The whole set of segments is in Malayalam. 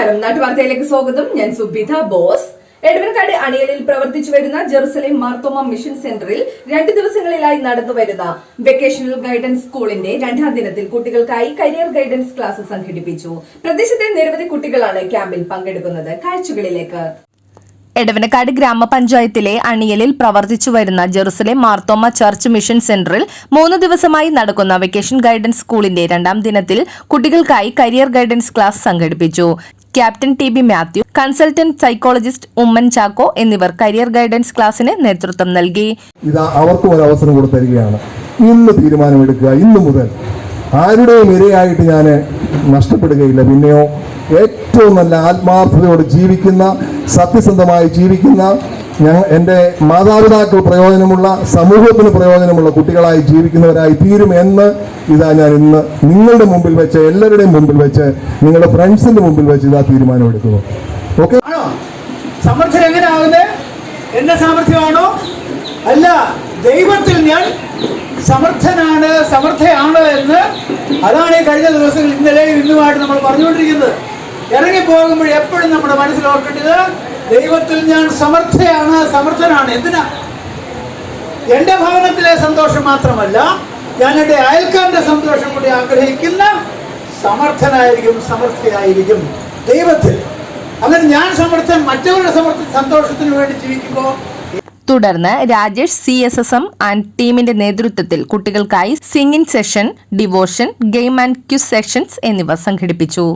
നമസ്കാരം. നാട്ടുവാർത്തയിലേക്ക് സ്വാഗതം. ഞാൻ സുബിത ബോസ്. എടവനക്കാട് അണിയലിൽ പ്രവർത്തിച്ചു വരുന്ന ജെറുസലേം മാർത്തോമ മിഷൻ സെന്ററിൽ 2 ദിവസങ്ങളിലായി നടന്നുവരുന്ന വെക്കേഷണൽ ഗൈഡൻസ് സ്കൂളിന്റെ 2ാം ദിനത്തിൽ കുട്ടികൾക്കായി കരിയർ ഗൈഡൻസ് ക്ലാസ് സംഘടിപ്പിച്ചു. പ്രദേശത്തെ നിരവധി കുട്ടികളാണ് ക്യാമ്പിൽ പങ്കെടുക്കുന്നത്. കാഴ്ചകളിലേക്ക്. എടവനക്കാട് ഗ്രാമപഞ്ചായത്തിലെ അണിയലിൽ പ്രവർത്തിച്ചു വരുന്ന ജെറുസലേം മാർത്തോമ ചർച്ച് മിഷൻ സെന്ററിൽ 3 ദിവസമായി നടക്കുന്ന വെക്കേഷൻ ഗൈഡൻസ് സ്കൂളിന്റെ 2ാം ദിനത്തിൽ കുട്ടികൾക്കായി കരിയർ ഗൈഡൻസ് ക്ലാസ് സംഘടിപ്പിച്ചു. Captain T B Mathew, consultant psychologist Oommen Chacko എന്നിവർ കരിയർ ഗൈഡൻസ് ക്ലാസിന് നേതൃത്വം നൽകി. അവർക്കും ഒരു അവസരം കൊടുത്തിരിക്കുകയാണ്. ഇന്ന് തീരുമാനമെടുക്കുക. ഇന്നു മുതൽ ആരുടെയും ഇരയായിട്ട് ഞാൻ നഷ്ടപ്പെടുകയില്ല. പിന്നെയോ ഏറ്റവും നല്ല ആത്മാർത്ഥതയോട് ജീവിക്കുന്ന, സത്യസന്ധമായി ജീവിക്കുന്ന, എൻ്റെ മാതാപിതാക്കൾ പ്രയോജനമുള്ള, സമൂഹത്തിന് പ്രയോജനമുള്ള കുട്ടികളായി ജീവിക്കുന്നവരായി തീരും എന്ന് ഞാൻ ഇന്ന് നിങ്ങളുടെ മുമ്പിൽ വെച്ച്, എല്ലാവരുടെയും മുമ്പിൽ വെച്ച്, നിങ്ങളുടെ ഫ്രണ്ട്സിന്റെ മുമ്പിൽ വെച്ച് തീരുമാനമെടുക്കുന്നു. ഓക്കെ? സമർത്ഥൻ എങ്ങനെയാവുന്നത്? എന്റെ സാമർഥ്യമാണോ? അല്ല, ദൈവത്തിൽ ഞാൻ സമർത്ഥയാണ് എന്ന്. അതാണ് ഈ കഴിഞ്ഞ ദിവസങ്ങളിൽ ഇന്നലെയും ഇന്നുമായിട്ട് നമ്മൾ പറഞ്ഞുകൊണ്ടിരിക്കുന്നത്. ഇറങ്ങിപ്പോകുമ്പോൾ എപ്പോഴും നമ്മുടെ മനസ്സിൽ ഓർക്കേണ്ടത്, ദൈവത്തിൽ ഞാൻ സമർത്ഥനാണ്. എന്തിനാ? എൻ്റെ ഭവനത്തിലെ സന്തോഷം മാത്രമല്ല, ഞാൻ എൻ്റെ അയൽക്കാരൻ്റെ സന്തോഷം കൂടി ആഗ്രഹിക്കുന്ന സമർത്ഥയായിരിക്കും ദൈവത്തിൽ. അങ്ങനെ ഞാൻ മറ്റവരുടെ സന്തോഷത്തിന് വേണ്ടി ജീവിക്കുമ്പോൾ. തുടർന്ന് രാജേഷ് CSSM ആൻഡ് ടീമിന്റെ നേതൃത്വത്തിൽ കുട്ടികൾക്കായി singing session, devotion, game and quiz sessions എന്നിവ സംഘടിപ്പിച്ചു.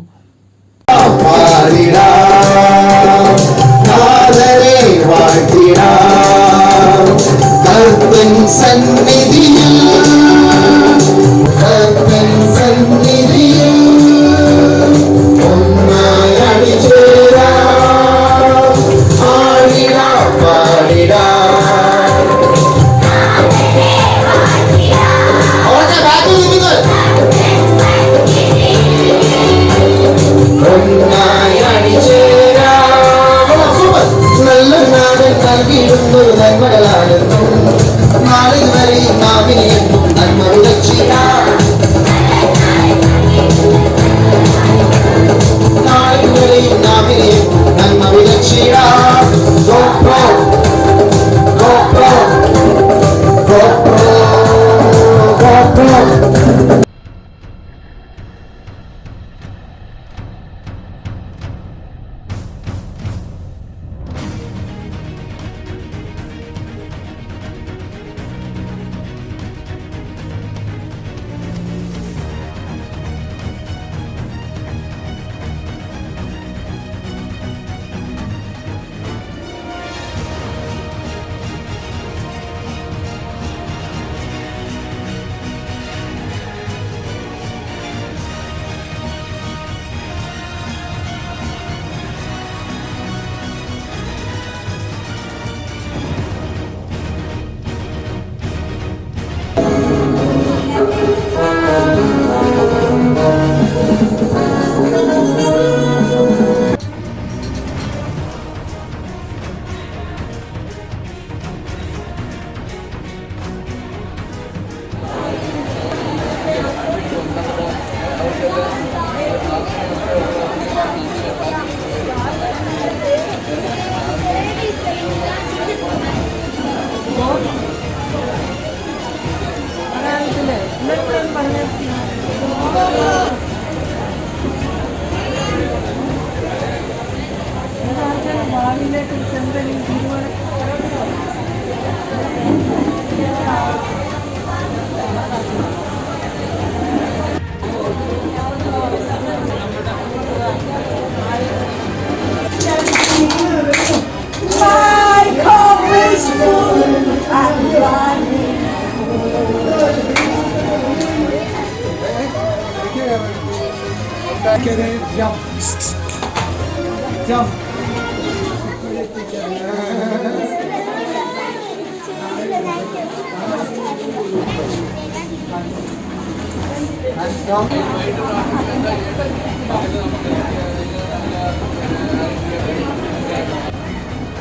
Jump.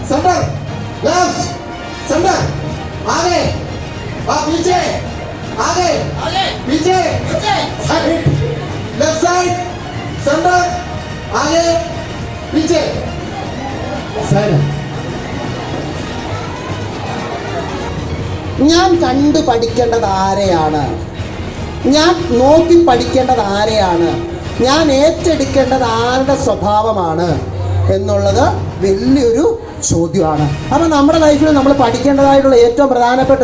सेंटर लेफ्ट सेंटर आगे और पीछे आगे पीछे साइड लेफ्ट साइड सेंटर आगे पीछे साइड ഞാൻ കണ്ടു പഠിക്കേണ്ടത് ആരെയാണ്? ഞാൻ നോക്കി പഠിക്കേണ്ടത് ആരെയാണ്? ഞാൻ ഏറ്റെടുക്കേണ്ടത് ആരുടെ സ്വഭാവമാണ് എന്നുള്ളത് വലിയൊരു ചോദ്യമാണ്. അപ്പം നമ്മുടെ ലൈഫിൽ നമ്മൾ പഠിക്കേണ്ടതായിട്ടുള്ള ഏറ്റവും പ്രധാനപ്പെട്ട